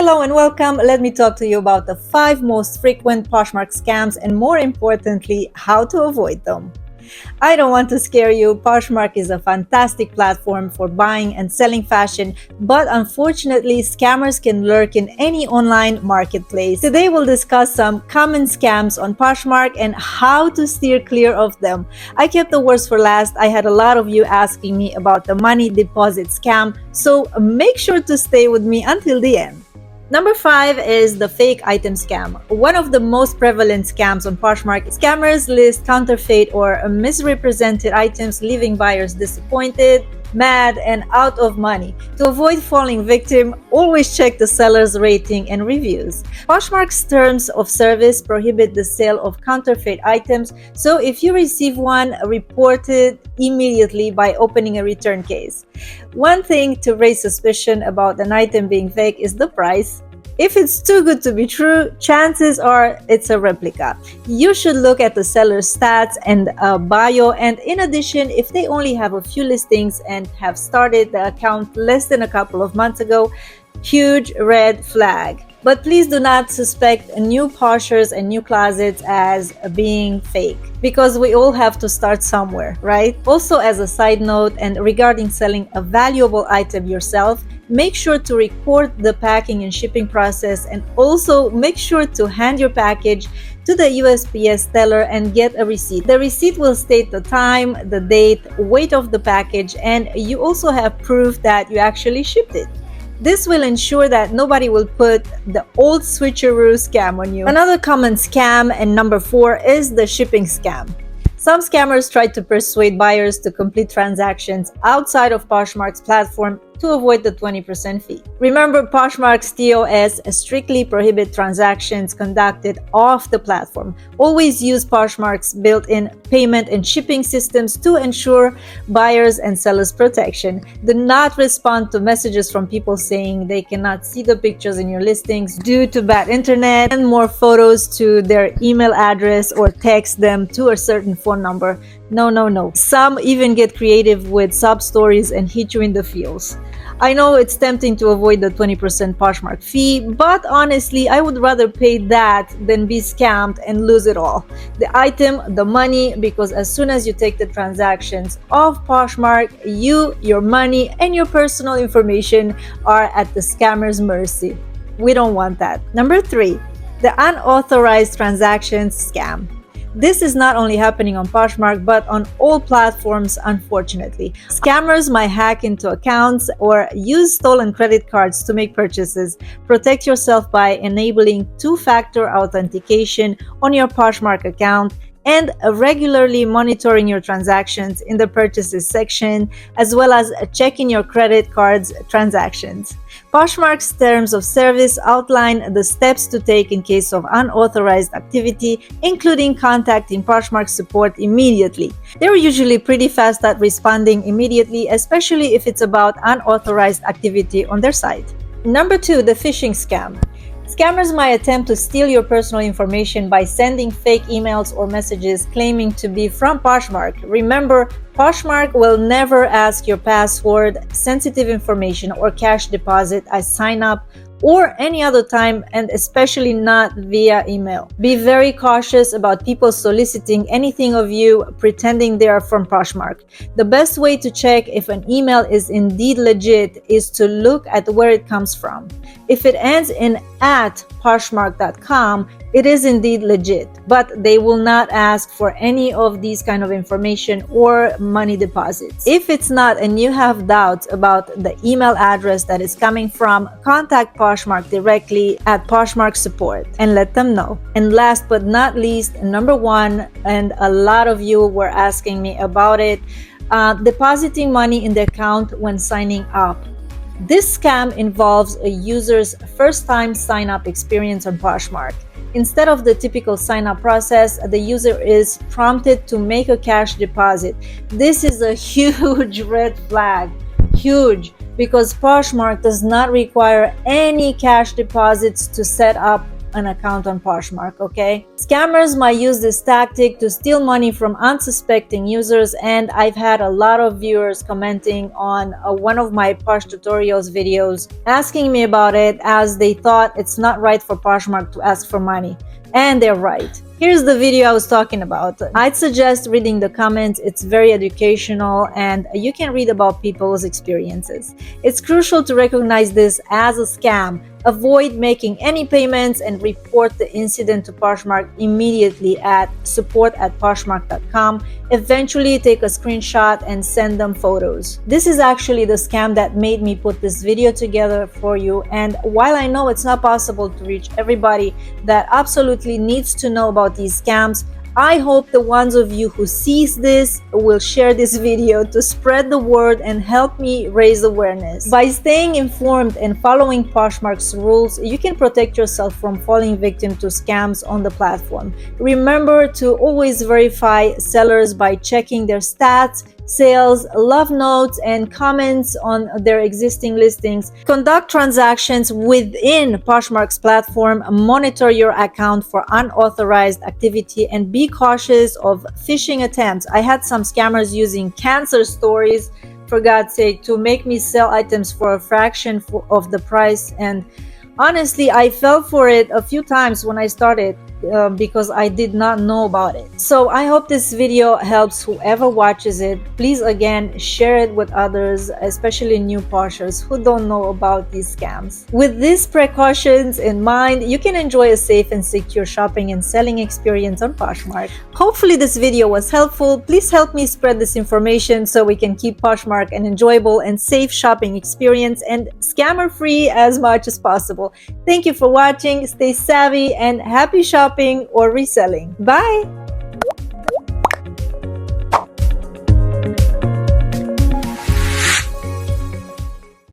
Hello and welcome. Let me talk to you about the 5 most frequent Poshmark scams and, more importantly, how to avoid them. I don't want to scare you. Poshmark is a fantastic platform for buying and selling fashion, but unfortunately, scammers can lurk in any online marketplace. Today, we'll discuss some common scams on Poshmark and how to steer clear of them. I kept the worst for last. I had a lot of you asking me about the money deposit scam, so make sure to stay with me until the end. Number 5 is the fake item scam. One of the most prevalent scams on Poshmark. Scammers list counterfeit or misrepresented items, leaving buyers disappointed, mad, and out of money. To avoid falling victim, always check the seller's rating and reviews. Poshmark's terms of service prohibit the sale of counterfeit items, so if you receive one, report it immediately by opening a return case. One thing to raise suspicion about an item being fake is the price. If it's too good to be true, chances are it's a replica. You should look at the seller's stats and bio, and in addition, if they only have a few listings and have started the account less than a couple of months ago, huge red flag. But please do not suspect new Poshers and new closets as being fake, because we all have to start somewhere, right? Also, as a side note, and regarding selling a valuable item yourself, make sure to record the packing and shipping process, and also make sure to hand your package to the USPS teller and get a receipt. The receipt will state the time, the date, weight of the package, and you also have proof that you actually shipped it. This will ensure that nobody will put the old switcheroo scam on you. Another common scam, and number 4, is the shipping scam. Some scammers try to persuade buyers to complete transactions outside of Poshmark's platform to avoid the 20% fee. Remember, Poshmark's TOS strictly prohibit transactions conducted off the platform. Always use Poshmark's built-in payment and shipping systems to ensure buyers and sellers protection. Do not respond to messages from people saying they cannot see the pictures in your listings due to bad internet. Send more photos to their email address or text them to a certain phone number. No. Some even get creative with sub-stories and hit you in the feels. I know it's tempting to avoid the 20% Poshmark fee, but honestly, I would rather pay that than be scammed and lose it all. The item, the money, because as soon as you take the transactions off Poshmark, your money, and your personal information are at the scammer's mercy. We don't want that. Number 3, the unauthorized transactions scam. This is not only happening on Poshmark, but on all platforms, unfortunately. Scammers might hack into accounts or use stolen credit cards to make purchases. Protect yourself by enabling 2-factor authentication on your Poshmark account and regularly monitoring your transactions in the purchases section, as well as checking your credit cards transactions. Poshmark's terms of service outline the steps to take in case of unauthorized activity, including contacting Poshmark support immediately. They're usually pretty fast at responding immediately, especially if it's about unauthorized activity on their site. Number 2, the phishing scam. Scammers might attempt to steal your personal information by sending fake emails or messages claiming to be from Poshmark. Remember, Poshmark will never ask your password, sensitive information, or cash deposit as sign up or any other time, and especially not via email. Be very cautious about people soliciting anything of you pretending they are from Poshmark. The best way to check if an email is indeed legit is to look at where it comes from. If it ends in @poshmark.com, it is indeed legit, but they will not ask for any of these kind of information or money deposits. If it's not and you have doubts about the email address that is coming from, contact Poshmark directly at Poshmark support and let them know. And last but not least, number 1, and a lot of you were asking me about it, depositing money in the account when signing up. This scam involves a user's first-time sign-up experience on Poshmark. Instead of the typical sign-up process, the user is prompted to make a cash deposit. This is a huge red flag. Huge. Because Poshmark does not require any cash deposits to set up an account on Poshmark, okay? Scammers might use this tactic to steal money from unsuspecting users, and I've had a lot of viewers commenting on one of my Posh tutorials videos asking me about it, as they thought it's not right for Poshmark to ask for money. And they're right. Here's the video I was talking about. I'd suggest reading the comments. It's very educational and you can read about people's experiences. It's crucial to recognize this as a scam. Avoid making any payments and report the incident to Poshmark immediately at support@poshmark.com. Eventually take a screenshot and send them photos. This is actually the scam that made me put this video together for you, and while I know it's not possible to reach everybody that absolutely needs to know about these scams, I hope the ones of you who sees this will share this video to spread the word and help me raise awareness. By staying informed and following Poshmark's rules, you can protect yourself from falling victim to scams on the platform. Remember to always verify sellers by checking their stats, sales, love notes, and comments on their existing listings. Conduct transactions within Poshmark's platform, monitor your account for unauthorized activity, and be cautious of phishing attempts. I had some scammers using cancer stories, for God's sake, to make me sell items for a fraction of the price, and honestly, I fell for it a few times when I started because I did not know about it. So I hope this video helps whoever watches it. Please again share it with others, especially new Poshers who don't know about these scams. With these precautions in mind, you can enjoy a safe and secure shopping and selling experience on Poshmark. Hopefully this video was helpful. Please help me spread this information so we can keep Poshmark an enjoyable and safe shopping experience and scammer free as much as possible. Thank you for watching. Stay savvy and happy shopping or reselling. Bye!